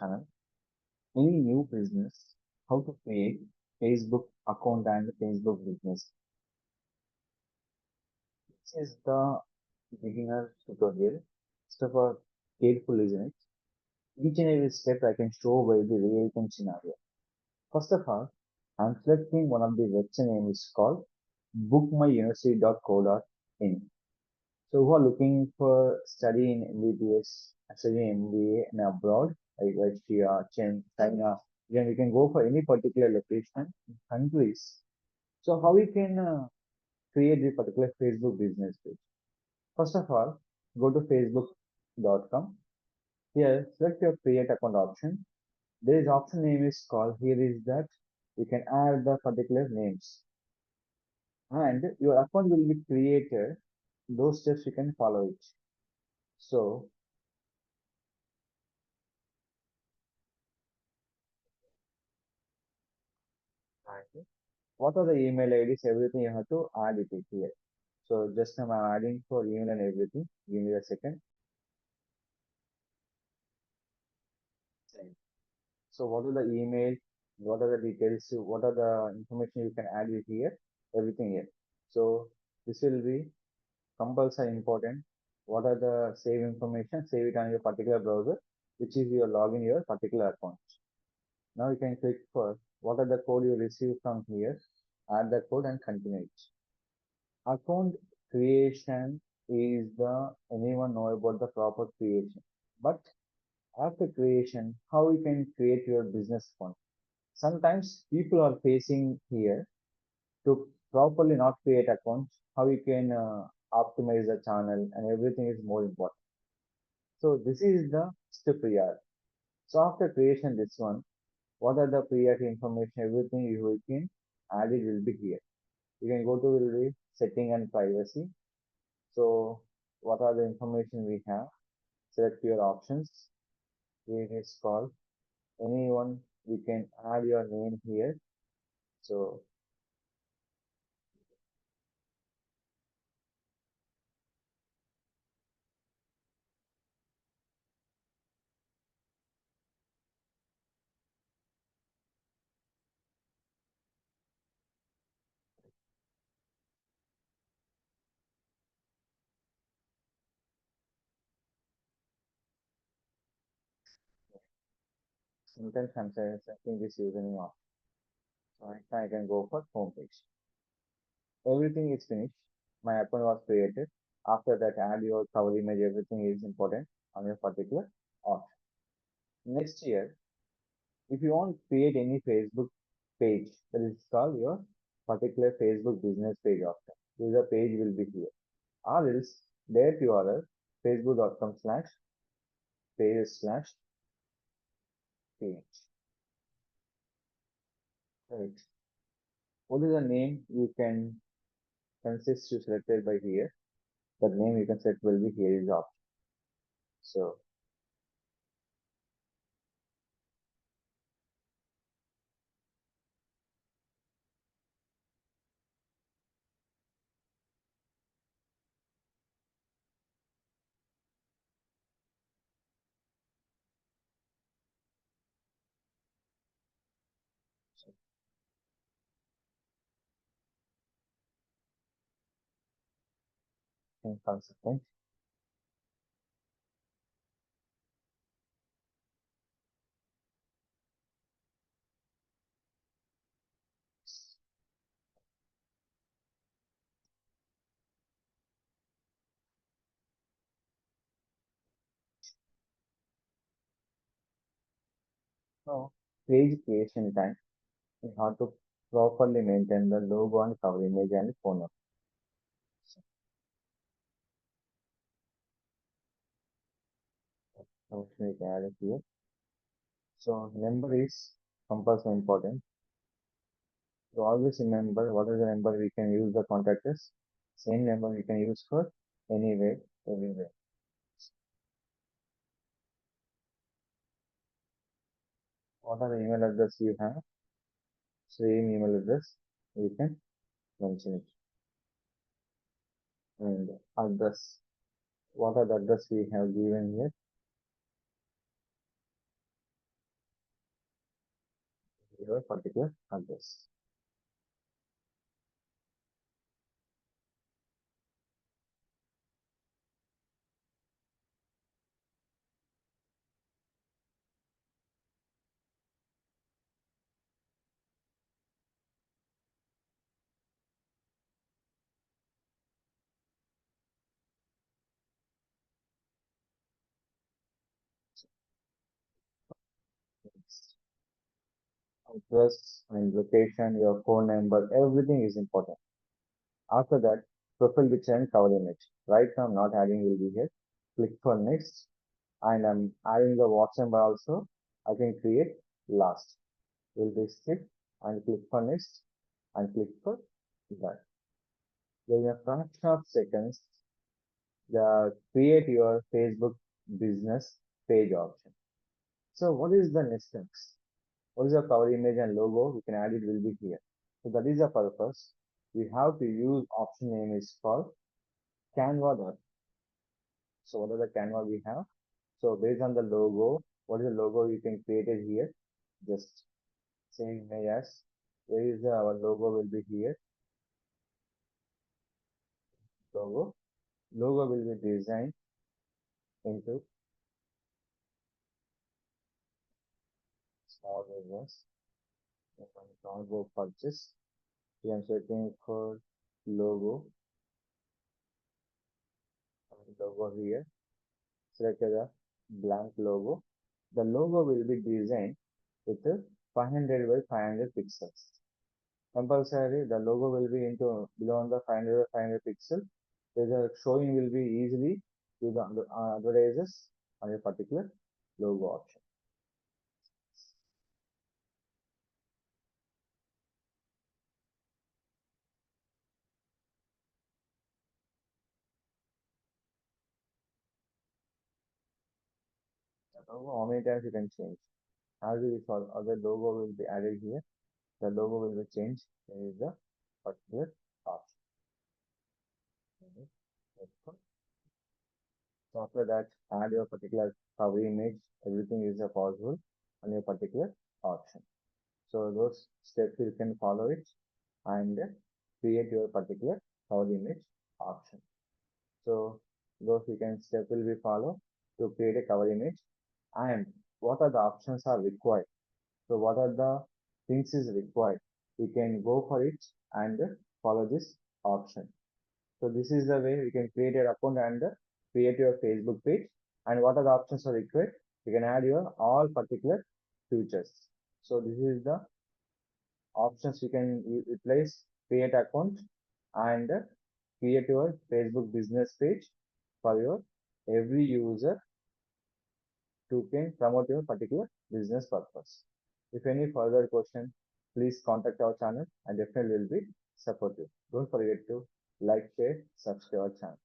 channel. Any new business, how to create Facebook account and Facebook business. This is the beginner tutorial. Step for careful listening. Each and every step I can show by the real time scenario. First of all, I'm selecting one of the website name is called bookmyuniversity.co.in. So who are looking for study in MBBS, study in MBA and abroad, like Russia, China, then we can go for any particular location, countries. So how we can create the particular Facebook business page? First of all, go to facebook.com. Here, select your create account option. There is option name is called, here is that you can add the particular names and your account will be created. Those steps you can follow it. So what are the email IDs, everything you have to add it here. So just now I'm adding for email and everything. Give me a second. So what are the email? What are the details? What are the information you can add it here? Everything here. So this will be compulsory important. What are the save information? Save it on your particular browser, which is your login your particular account. Now you can click for what are the code you receive from here. Add the code and continue it. Account creation is the anyone know about the proper creation. But after creation, how you can create your business account? Sometimes people are facing here to properly not create accounts, how you can optimize the channel and everything is more important. So this is the step prior. So after creation this one, what are the priority information, everything you can add it will be here. You can go to will be setting and privacy. So what are the information we have? Select your options. Here is called anyone. You can add your name here. So sometimes I'm setting this username off. So right now I can go for home page. Everything is finished. My account was created. After that, add your cover image. Everything is important on your particular option. Next year, if you want to create any Facebook page, that is called your particular Facebook business page option. User page will be here. Or else, there URL facebook.com/page/page. Right. What is the name you can consist you selected by here? The name you can set will be here is option. So in consequence, so page creation time. You have to properly maintain the logo and cover image and phone number. So we can add it here. So number is compulsory important. So always remember what is the number we can use the contact us. Same number we can use for anywhere, everywhere. What are the email address you have? Same email address you can mention it. And address. What are the address we have given here? your particular address. Address and location, your phone number, everything is important. After that, profile picture and cover image. Right now, I'm not adding will be here. Click for next, and I'm adding the WhatsApp also. I can create last. Will be skip and click for next and click for that. Then in a fraction of seconds, the create your Facebook business page option. So what is the next steps? What is the cover image and logo? We can add it will be here. So that is the purpose. We have to use option name is called Canva. So what are the Canva we have? So based on the logo, what is the logo you can create it here? Just same image as where is our logo will be here. Logo. Logo will be designed into small business. Now go purchase. We are searching for logo. Logo here. Select the blank logo. The logo will be designed with 500 by 500 pixels. Compulsory, the logo will be into below the 500 by 500 pixel. The showing will be easily to the advertisers on a particular logo option. The logo, how many times you can change? As you saw, other logo will be added here. The logo will be changed. There is a particular option. Okay. So after that, add your particular cover image. Everything is possible on your particular option. So those steps you can follow it and create your particular cover image option. So those you can step will be follow to create a cover image and what are the options are required. So what are the things is required? We can go for it and follow this option. So this is the way we can create your account and create your Facebook page. And what are the options are required? You can add your all particular features. So this is the options you can replace create account and create your Facebook business page for your every user to can promote your particular business purpose. If any further question, please contact our channel and definitely will be supportive. Don't forget to like, share, subscribe our channel.